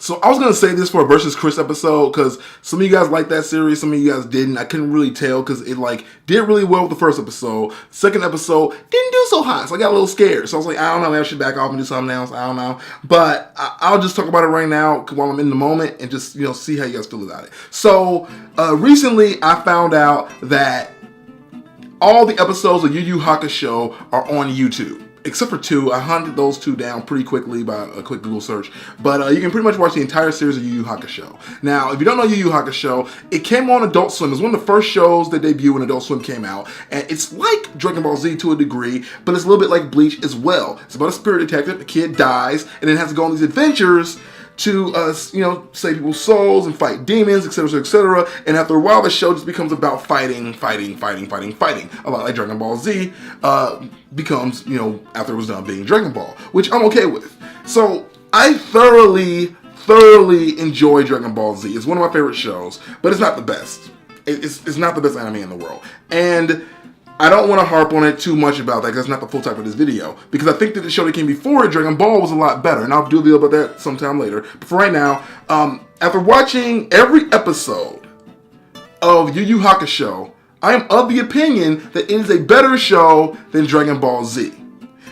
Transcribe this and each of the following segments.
So I was going to say this for a Versus Chris episode because some of you guys liked that series, some of you guys didn't. I couldn't really tell because it did really well with the first episode. Second episode didn't do so hot, so I got a little scared. So I was like, I don't know, maybe I should back off and do something else. I don't know. But I'll just talk about it right now while I'm in the moment and just, see how you guys feel about it. So recently I found out that all the episodes of Yu Yu Hakusho are on YouTube. Except for 2. I hunted those 2 down pretty quickly by a quick Google search. But you can pretty much watch the entire series of Yu Yu Hakusho. Now, if you don't know Yu Yu Hakusho, it came on Adult Swim. It was one of the first shows that debuted when Adult Swim came out. And it's like Dragon Ball Z to a degree, but it's a little bit like Bleach as well. It's about a spirit detective. A kid dies, and then has to go on these adventures to, save people's souls and fight demons, etc., etc. And after a while, the show just becomes about fighting. A lot like Dragon Ball Z becomes, after it was done being Dragon Ball, which I'm okay with. So I thoroughly enjoy Dragon Ball Z. It's one of my favorite shows, but it's not the best. It's not the best anime in the world. And I don't want to harp on it too much about that because that's not the full type of this video. Because I think that the show that came before it, Dragon Ball, was a lot better. And I'll do a video about that sometime later. But for right now, after watching every episode of Yu Yu Hakusho, I am of the opinion that it is a better show than Dragon Ball Z.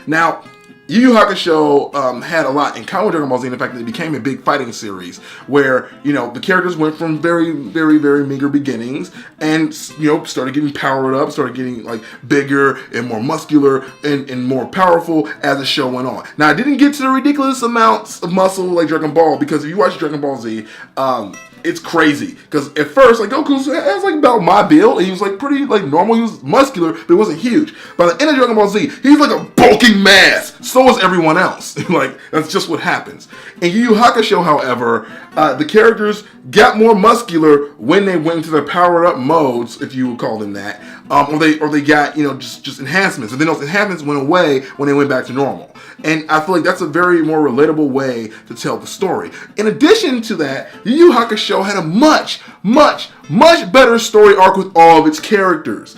Now, Yu Yu Hakusho had a lot in common with Dragon Ball Z in the fact that it became a big fighting series where, the characters went from very, very, very meager beginnings and, started getting powered up, started getting, bigger and more muscular and more powerful as the show went on. Now, I didn't get to the ridiculous amounts of muscle like Dragon Ball because if you watch Dragon Ball Z, it's crazy. Because at first, Goku has about my build, and he was pretty normal. He was muscular, but he wasn't huge. By the end of Dragon Ball Z, he's like a bulking mass. So is everyone else. That's just what happens. In Yu Yu Hakusho, however, the characters got more muscular when they went into their powered up modes, if you would call them that, or they got just enhancements, and then those enhancements went away when they went back to normal. And I feel like that's a very more relatable way to tell the story. In addition to that, Yu Yu Hakusho had a much better story arc with all of its characters.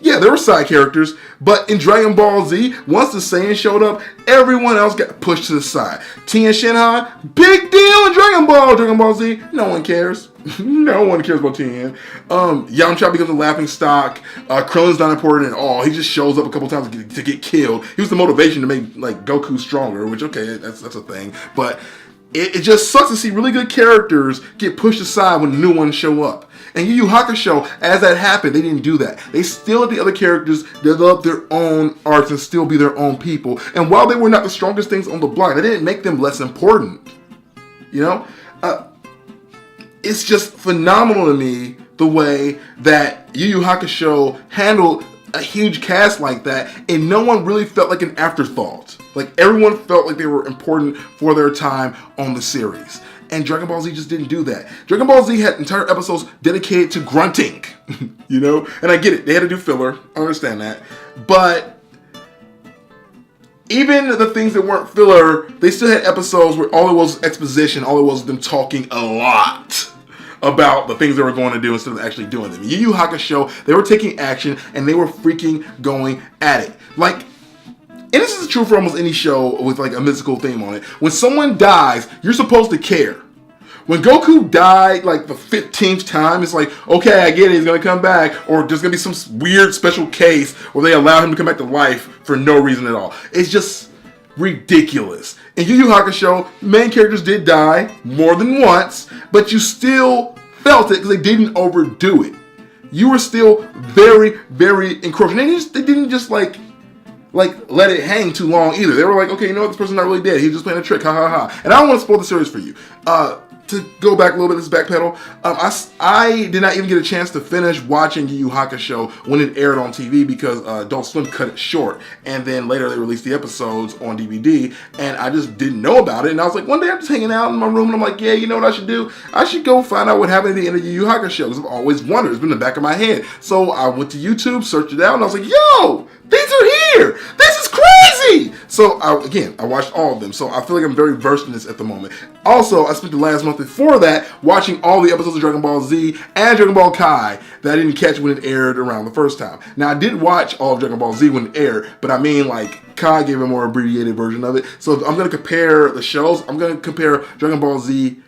Yeah, there were side characters, but in Dragon Ball Z, once the Saiyan showed up, everyone else got pushed to the side. Tien Shinhan, big deal in Dragon Ball Z, no one cares. No one cares about Tien. Yamcha becomes a laughing stock. Krillin's not important at all. He just shows up a couple times to get killed. He was the motivation to make Goku stronger, which okay, that's a thing. But it just sucks to see really good characters get pushed aside when new ones show up. And Yu Yu Hakusho, as that happened, they didn't do that. They still let the other characters develop their own arcs and still be their own people. And while they were not the strongest things on the block, they didn't make them less important. It's just phenomenal to me the way that Yu Yu Hakusho handled a huge cast like that, and no one really felt like an afterthought. Everyone felt like they were important for their time on the series. And Dragon Ball Z just didn't do that. Dragon Ball Z had entire episodes dedicated to grunting, And I get it, they had to do filler, I understand that. But even the things that weren't filler, they still had episodes where all it was exposition, all it was them talking a lot about the things they were going to do instead of actually doing them. Yu Yu Hakusho, they were taking action and they were freaking going at it. And this is true for almost any show with a mystical theme on it. When someone dies, you're supposed to care. When Goku died the 15th time, it's okay, I get it, he's going to come back. Or there's going to be some weird special case where they allow him to come back to life for no reason at all. It's just ridiculous. In Yu Yu Hakusho, main characters did die more than once, but you still felt it because they didn't overdo it. You were still very, very encouraged. They didn't just let it hang too long either. They were okay, this person's not really dead. He was just playing a trick, ha ha ha. And I don't want to spoil the series for you. To go back a little bit, this backpedal, I did not even get a chance to finish watching Yu Yu Hakusho when it aired on TV because Adult Swim cut it short. And then later they released the episodes on DVD, and I just didn't know about it. And I was one day I'm just hanging out in my room, and I'm yeah, you know what I should do? I should go find out what happened at the end of Yu Yu Hakusho, because I've always wondered. It's been in the back of my head. So I went to YouTube, searched it out, and I was yo, these are here! This is crazy! So, I watched all of them. So, I feel like I'm very versed in this at the moment. Also, I spent the last month before that watching all the episodes of Dragon Ball Z and Dragon Ball Kai that I didn't catch when it aired around the first time. Now, I did watch all of Dragon Ball Z when it aired, but I mean, like, Kai gave a more abbreviated version of it. So, if I'm going to compare the shows, I'm going to compare Dragon Ball Z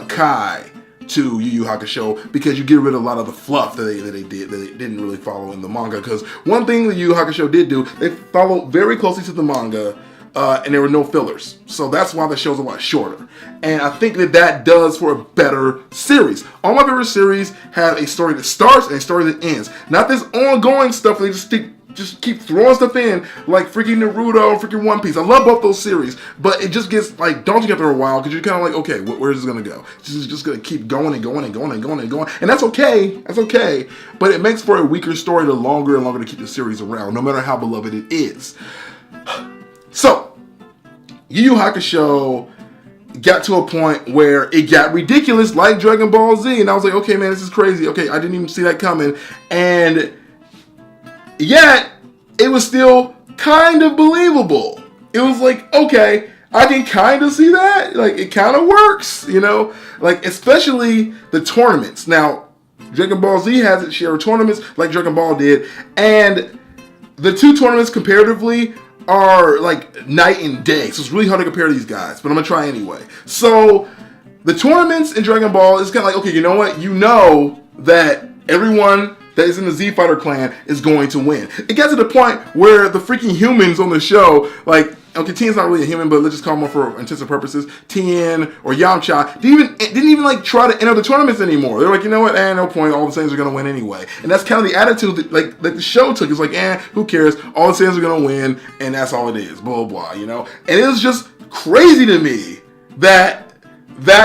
Kai to Yu Yu Hakusho, because you get rid of a lot of the fluff that they didn't really follow in the manga. Because one thing that Yu Yu Hakusho did do, they followed very closely to the manga, and there were no fillers. So that's why the show's a lot shorter. And I think that does for a better series. All my favorite series have a story that starts and a story that ends. Not this ongoing stuff where they just keep throwing stuff in, like freaking Naruto and freaking One Piece. I love both those series, but it just gets like daunting after a while, because you're kind of like, okay, where's this gonna go? This is just gonna keep going and going and going and going and going, and that's okay. That's okay, but it makes for a weaker story the longer and longer to keep the series around, no matter how beloved it is. So, Yu Yu Hakusho got to a point where it got ridiculous, like Dragon Ball Z, and I was like, okay, man, this is crazy. Okay, I didn't even see that coming, and yet, it was still kind of believable. It was like, okay, I can kind of see that. Like, it kind of works, you know? Like, especially the tournaments. Now, Dragon Ball Z has its share of tournaments, like Dragon Ball did. And the two tournaments, comparatively, are like night and day. So it's really hard to compare these guys. But I'm going to try anyway. So, the tournaments in Dragon Ball is kind of like, okay, you know what? You know that everyone that is in the Z Fighter clan is going to win. It got to the point where the freaking humans on the show, like, okay, Tien's not really a human, but let's just call him for intensive purposes, Tien or Yamcha, didn't even like try to enter the tournaments anymore. They're like, you know what, no point, all the Saiyans are going to win anyway. And that's kind of the attitude that the show took. It's like, who cares, all the Saiyans are going to win, and that's all it is, blah, blah, blah, you know? And it was just crazy to me that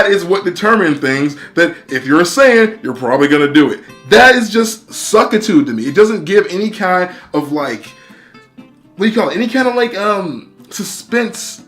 is what determined things, that if you're a Saiyan, you're probably going to do it. That is just suckitude to me. It doesn't give any kind of like, what do you call it? Any kind of like suspense.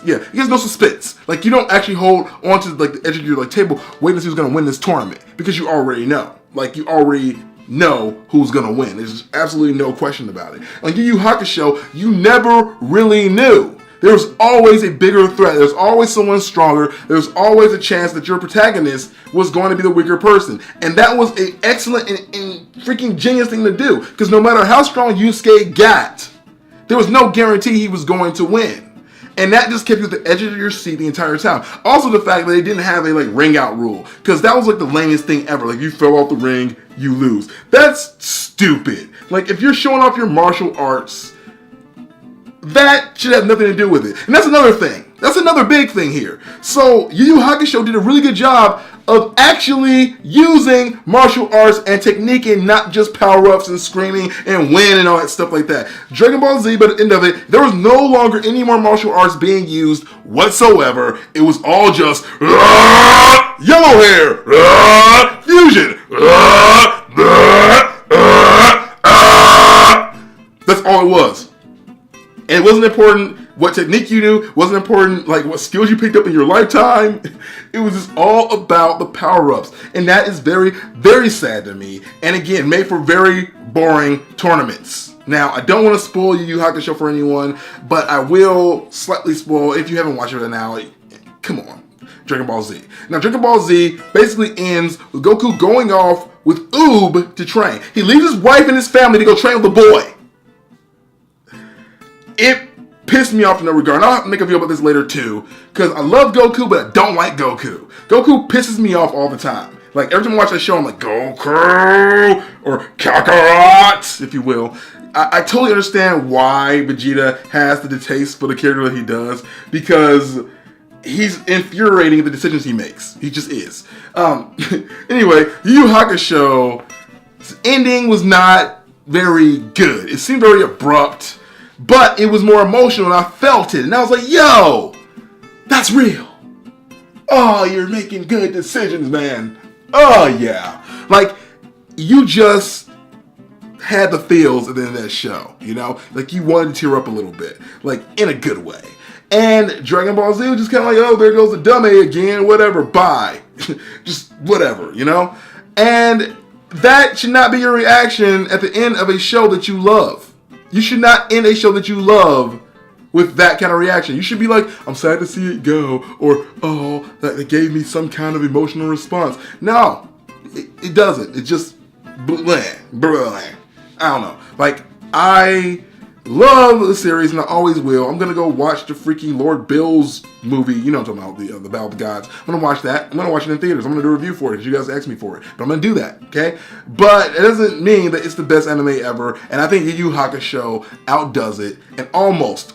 Yeah, it gives no suspense. Like, you don't actually hold onto like the edge of your like table waiting to see who's gonna win this tournament, because you already know. Like, you already know who's gonna win. There's absolutely no question about it. Like Yu Yu Hakusho, you never really knew. There's always a bigger threat. There's always someone stronger. There's always a chance that your protagonist was going to be the weaker person. And that was an excellent and freaking genius thing to do. Because no matter how strong Yusuke got, there was no guarantee he was going to win. And that just kept you at the edge of your seat the entire time. Also, the fact that they didn't have a like ring out rule. Because that was like the lamest thing ever. Like, you fell off the ring, you lose. That's stupid. Like, if you're showing off your martial arts, that should have nothing to do with it. And that's another thing. That's another big thing here. So, Yu Yu Hakusho did a really good job of actually using martial arts and technique, and not just power-ups and screaming and win and all that stuff like that. Dragon Ball Z, by the end of it, there was no longer any more martial arts being used whatsoever. It was all just yellow hair, fusion, that's all it was. And it wasn't important what technique you knew, it wasn't important like what skills you picked up in your lifetime. It was just all about the power-ups. And that is very, very sad to me. And again, made for very boring tournaments. Now, I don't want to spoil Yu Yu Hakusho for anyone, but I will slightly spoil, if you haven't watched it right now, come on, Dragon Ball Z. Now, Dragon Ball Z basically ends with Goku going off with Oob to train. He leaves his wife and his family to go train with the boy. It pissed me off in no regard. And I'll have to make a video about this later too, because I love Goku, but I don't like Goku. Goku pisses me off all the time. Like, every time I watch that show, I'm like, Goku, or Kakarot, if you will. I totally understand why Vegeta has the distaste for the character that he does, because he's infuriating at the decisions he makes. He just is. Anyway, Yu Yu Hakusho's ending was not very good. It seemed very abrupt. But it was more emotional, and I felt it. And I was like, yo, that's real. Oh, you're making good decisions, man. Oh, yeah. Like, you just had the feels at the end of that show, you know? Like, you wanted to tear up a little bit. Like, in a good way. And Dragon Ball Z was just kind of like, oh, there goes the dummy again. Whatever, bye. Just whatever, you know? And that should not be your reaction at the end of a show that you love. You should not end a show that you love with that kind of reaction. You should be like, I'm sad to see it go, or, oh, that gave me some kind of emotional response. No, it doesn't. It just, bleh, bleh. I don't know. Like, I love the series, and I always will. I'm gonna go watch the freaking Lord Bill's movie. You know what I'm talking about, the Battle of the Gods. I'm gonna watch that. I'm gonna watch it in theaters. I'm gonna do a review for it, because you guys asked me for it. But I'm gonna do that, okay? But it doesn't mean that it's the best anime ever, and I think Yu Yu Hakusho outdoes it in almost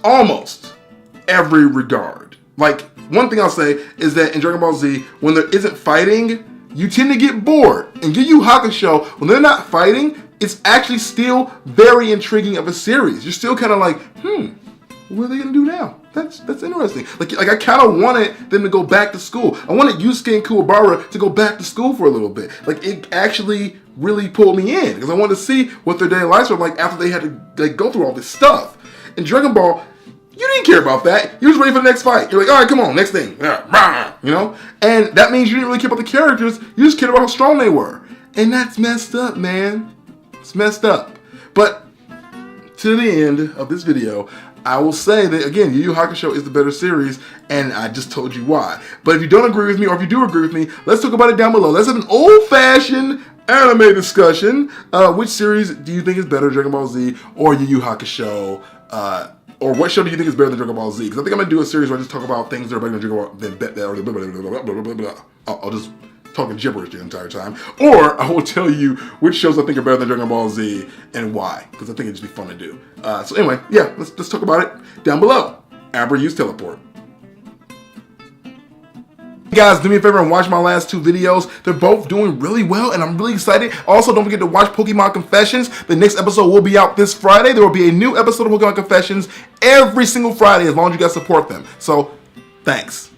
every regard. Like, one thing I'll say is that in Dragon Ball Z, when there isn't fighting, you tend to get bored. In Yu Yu Hakusho, when they're not fighting, it's actually still very intriguing of a series. You're still kind of like, what are they gonna do now? That's interesting. Like I kind of wanted them to go back to school. I wanted Yusuke and Kuwabara to go back to school for a little bit. Like, it actually really pulled me in, because I wanted to see what their daily lives were like after they had to go through all this stuff. In Dragon Ball, you didn't care about that. You was ready for the next fight. You're like, all right, come on, next thing. You know? And that means you didn't really care about the characters. You just cared about how strong they were. And that's messed up, man. It's messed up. But to the end of this video, I will say that, again, Yu Yu Hakusho is the better series, and I just told you why. But if you don't agree with me, or if you do agree with me, let's talk about it down below. Let's have an old-fashioned anime discussion. Which series do you think is better, Dragon Ball Z or Yu Yu Hakusho? Or what show do you think is better than Dragon Ball Z? Because I think I'm going to do a series where I just talk about things that are better than Dragon Ball than I'll just talking gibberish the entire time. Or I will tell you which shows I think are better than Dragon Ball Z and why. Because I think it'd just be fun to do. So anyway, yeah, let's talk about it down below. Amber used teleport. Guys, do me a favor and watch my last two videos. They're both doing really well, and I'm really excited. Also, don't forget to watch Pokemon Confessions. The next episode will be out this Friday. There will be a new episode of Pokemon Confessions every single Friday, as long as you guys support them. So, thanks.